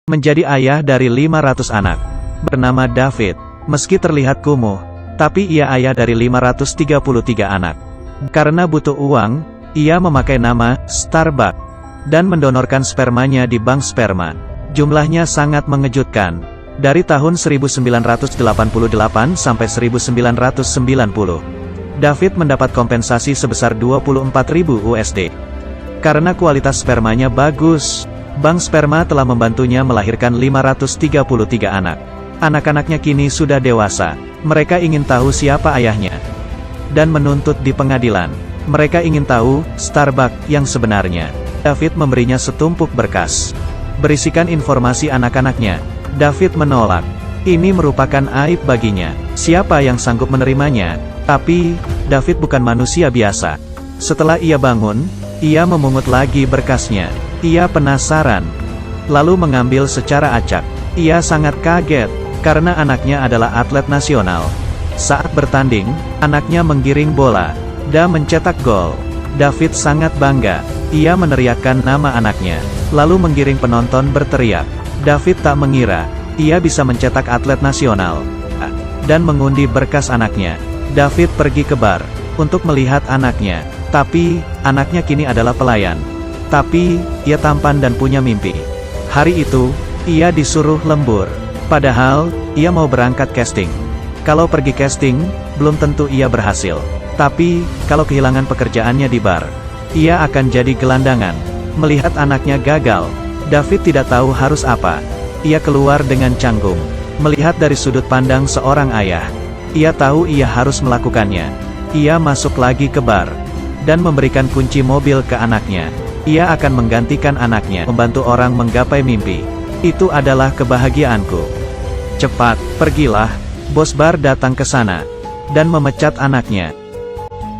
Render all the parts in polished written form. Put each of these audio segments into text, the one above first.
menjadi ayah dari 500 anak. Bernama David. Meski terlihat kumuh, tapi ia ayah dari 533 anak. Karena butuh uang, ia memakai nama Starbuck dan mendonorkan spermanya di bank sperma. Jumlahnya sangat mengejutkan. Dari tahun 1988 sampai 1990, David mendapat kompensasi sebesar 24.000 USD. Karena kualitas spermanya bagus, bank sperma telah membantunya melahirkan 533 anak. Anak-anaknya kini sudah dewasa. Mereka ingin tahu siapa ayahnya dan menuntut di pengadilan. Mereka ingin tahu Starbuck yang sebenarnya. David memberinya setumpuk berkas berisikan informasi anak-anaknya. David menolak. Ini merupakan aib baginya. Siapa yang sanggup menerimanya? Tapi, David bukan manusia biasa. Setelah ia bangun, ia memungut lagi berkasnya. Ia penasaran, lalu mengambil secara acak. Ia sangat kaget, karena anaknya adalah atlet nasional. Saat bertanding, anaknya menggiring bola dan mencetak gol. David sangat bangga. Ia meneriakkan nama anaknya, lalu menggiring penonton berteriak. David tak mengira, ia bisa mencetak atlet nasional, dan mengundi berkas anaknya. David pergi ke bar, untuk melihat anaknya. Tapi, anaknya kini adalah pelayan. Tapi, ia tampan dan punya mimpi. Hari itu, ia disuruh lembur. Padahal, ia mau berangkat casting. Kalau pergi casting, belum tentu ia berhasil. Tapi, kalau kehilangan pekerjaannya di bar, ia akan jadi gelandangan. Melihat anaknya gagal, David tidak tahu harus apa. Ia keluar dengan canggung. Melihat dari sudut pandang seorang ayah, ia tahu ia harus melakukannya. Ia masuk lagi ke bar, dan memberikan kunci mobil ke anaknya. Ia akan menggantikan anaknya, membantu orang menggapai mimpi. Itu adalah kebahagiaanku. Cepat, pergilah. Bos bar datang ke sana, dan memecat anaknya.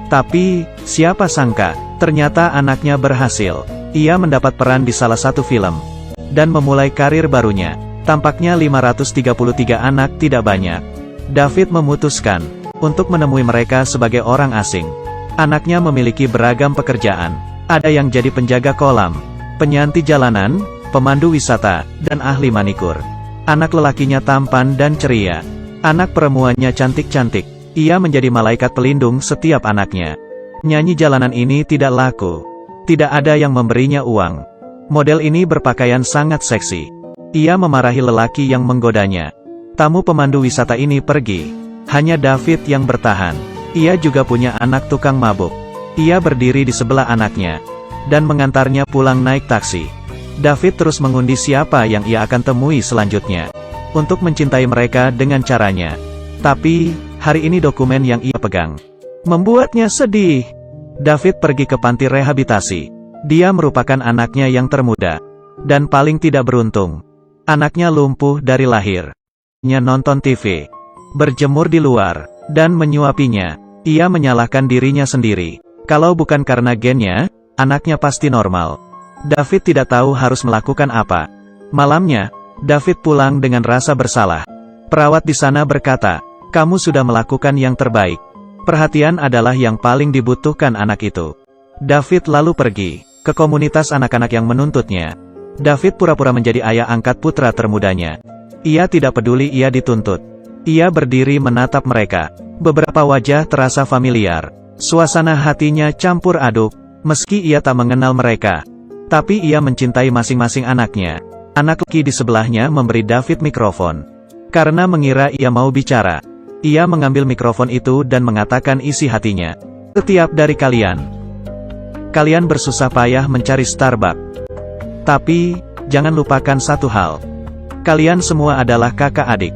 Tapi, siapa sangka, ternyata anaknya berhasil. Ia mendapat peran di salah satu film, dan memulai karir barunya. Tampaknya 533 anak tidak banyak. David memutuskan untuk menemui mereka sebagai orang asing. Anaknya memiliki beragam pekerjaan. Ada yang jadi penjaga kolam, penyanti jalanan, pemandu wisata, dan ahli manikur. Anak lelakinya tampan dan ceria. Anak perempuannya cantik-cantik. Ia menjadi malaikat pelindung setiap anaknya. Nyanyi jalanan ini tidak laku. Tidak ada yang memberinya uang. Model ini berpakaian sangat seksi. Ia memarahi lelaki yang menggodanya. Tamu pemandu wisata ini pergi. Hanya David yang bertahan. Ia juga punya anak tukang mabuk. Ia berdiri di sebelah anaknya, dan mengantarnya pulang naik taksi. David terus mengundi siapa yang ia akan temui selanjutnya, untuk mencintai mereka dengan caranya. Tapi, hari ini dokumen yang ia pegang membuatnya sedih. David pergi ke panti rehabilitasi. Dia merupakan anaknya yang termuda, dan paling tidak beruntung. Anaknya lumpuh dari lahir. Ia nonton TV, berjemur di luar, dan menyuapinya. Ia menyalahkan dirinya sendiri. Kalau bukan karena gennya, anaknya pasti normal. David tidak tahu harus melakukan apa. Malamnya, David pulang dengan rasa bersalah. Perawat di sana berkata, "Kamu sudah melakukan yang terbaik. Perhatian adalah yang paling dibutuhkan anak itu." David lalu pergi ke komunitas anak-anak yang menuntutnya. David pura-pura menjadi ayah angkat putra termudanya. Ia tidak peduli ia dituntut. Ia berdiri menatap mereka. Beberapa wajah terasa familiar. Suasana hatinya campur aduk, meski ia tak mengenal mereka. Tapi ia mencintai masing-masing anaknya. Anak laki di sebelahnya memberi David mikrofon. Karena mengira ia mau bicara, ia mengambil mikrofon itu dan mengatakan isi hatinya. Setiap dari kalian bersusah payah mencari Starbuck. Tapi, jangan lupakan satu hal. Kalian semua adalah kakak adik.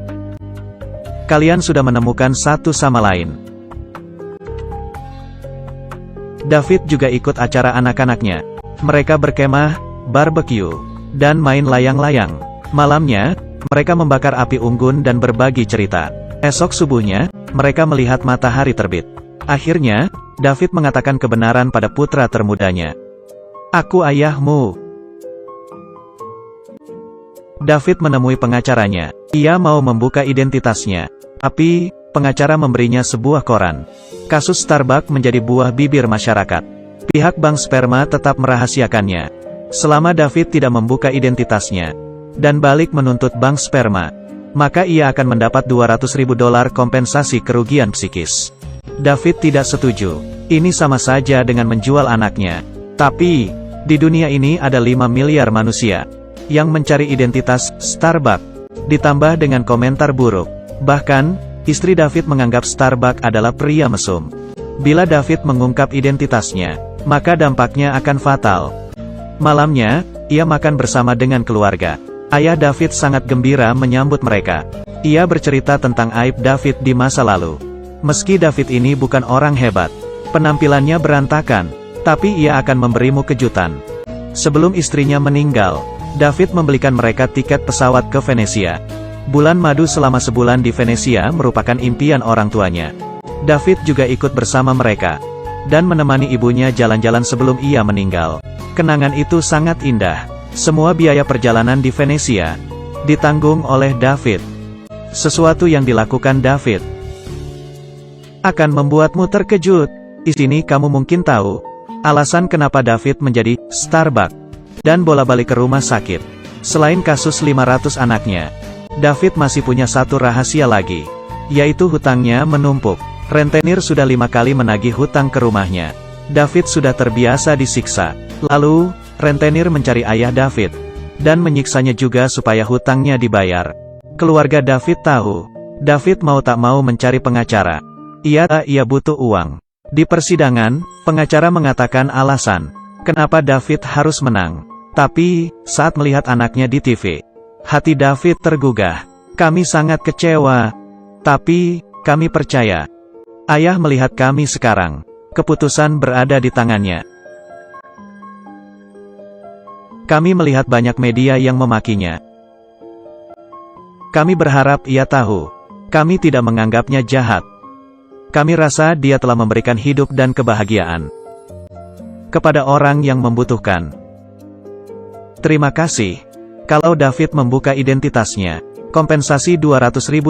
Kalian sudah menemukan satu sama lain. David juga ikut acara anak-anaknya. Mereka berkemah, barbecue, dan main layang-layang. Malamnya, mereka membakar api unggun dan berbagi cerita. Esok subuhnya, mereka melihat matahari terbit. Akhirnya, David mengatakan kebenaran pada putra termudanya. "Aku ayahmu." David menemui pengacaranya. Ia mau membuka identitasnya. Tapi, pengacara memberinya sebuah koran. Kasus Starbuck menjadi buah bibir masyarakat. Pihak bank sperma tetap merahasiakannya. Selama David tidak membuka identitasnya, dan balik menuntut bank sperma, maka ia akan mendapat $200.000 kompensasi kerugian psikis. David tidak setuju. Ini sama saja dengan menjual anaknya. Tapi, di dunia ini ada 5 miliar manusia yang mencari identitas Starbuck. Ditambah dengan komentar buruk. Bahkan, istri David menganggap Starbuck adalah pria mesum. Bila David mengungkap identitasnya, maka dampaknya akan fatal. Malamnya, ia makan bersama dengan keluarga. Ayah David sangat gembira menyambut mereka. Ia bercerita tentang aib David di masa lalu. Meski David ini bukan orang hebat, penampilannya berantakan, tapi ia akan memberimu kejutan. Sebelum istrinya meninggal, David membelikan mereka tiket pesawat ke Venesia. Bulan madu selama sebulan di Venesia merupakan impian orang tuanya. David juga ikut bersama mereka, dan menemani ibunya jalan-jalan sebelum ia meninggal. Kenangan itu sangat indah. Semua biaya perjalanan di Venesia ditanggung oleh David. Sesuatu yang dilakukan David akan membuatmu terkejut. Di sini kamu mungkin tahu alasan kenapa David menjadi Starbuck dan bola-balik ke rumah sakit. Selain kasus 500 anaknya, David masih punya satu rahasia lagi, yaitu hutangnya menumpuk. Rentenir sudah 5 kali menagih hutang ke rumahnya. David sudah terbiasa disiksa. Lalu, rentenir mencari ayah David dan menyiksanya juga supaya hutangnya dibayar. Keluarga David tahu. David mau tak mau mencari pengacara. Ia butuh uang. Di persidangan, pengacara mengatakan alasan kenapa David harus menang. Tapi, saat melihat anaknya di TV, hati David tergugah. Kami sangat kecewa. Tapi, kami percaya. Ayah melihat kami sekarang. Keputusan berada di tangannya. Kami melihat banyak media yang memakinya. Kami berharap ia tahu. Kami tidak menganggapnya jahat. Kami rasa dia telah memberikan hidup dan kebahagiaan kepada orang yang membutuhkan. Terima kasih. Kalau David membuka identitasnya, kompensasi $200.000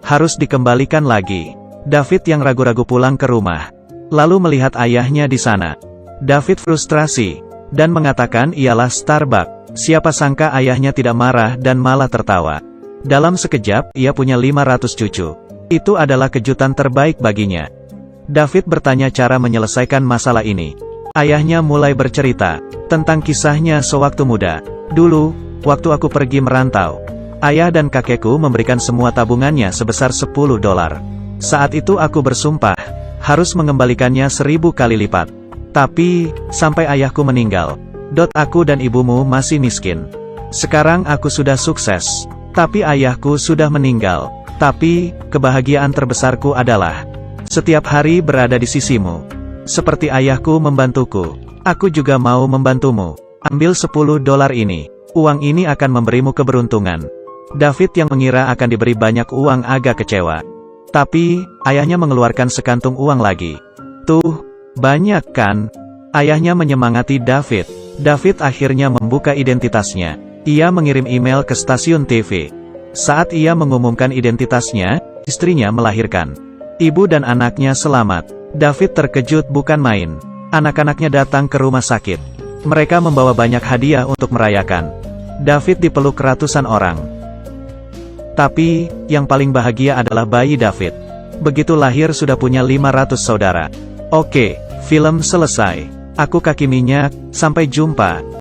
harus dikembalikan lagi. David yang ragu-ragu pulang ke rumah, lalu melihat ayahnya di sana. David frustrasi dan mengatakan ialah Starbuck. Siapa sangka ayahnya tidak marah dan malah tertawa. Dalam sekejap, ia punya 500 cucu. Itu adalah kejutan terbaik baginya. David bertanya cara menyelesaikan masalah ini. Ayahnya mulai bercerita tentang kisahnya sewaktu muda. Dulu, waktu aku pergi merantau, ayah dan kakekku memberikan semua tabungannya sebesar $10. Saat itu aku bersumpah harus mengembalikannya 1000 kali lipat. Tapi, sampai ayahku meninggal, aku dan ibumu masih miskin. Sekarang aku sudah sukses, tapi ayahku sudah meninggal. Tapi, kebahagiaan terbesarku adalah setiap hari berada di sisimu. Seperti ayahku membantuku, aku juga mau membantumu. Ambil $10 ini. Uang ini akan memberimu keberuntungan. David yang mengira akan diberi banyak uang agak kecewa. Tapi, ayahnya mengeluarkan sekantung uang lagi. Tuh, banyak kan? Ayahnya menyemangati David. David akhirnya membuka identitasnya. Ia mengirim email ke stasiun TV. Saat ia mengumumkan identitasnya, istrinya melahirkan. Ibu dan anaknya selamat. David terkejut bukan main. Anak-anaknya datang ke rumah sakit. Mereka membawa banyak hadiah untuk merayakan. David dipeluk ratusan orang. Tapi, yang paling bahagia adalah bayi David. Begitu lahir sudah punya 500 saudara. Oke, film selesai. Aku Kaki Minyak, sampai jumpa.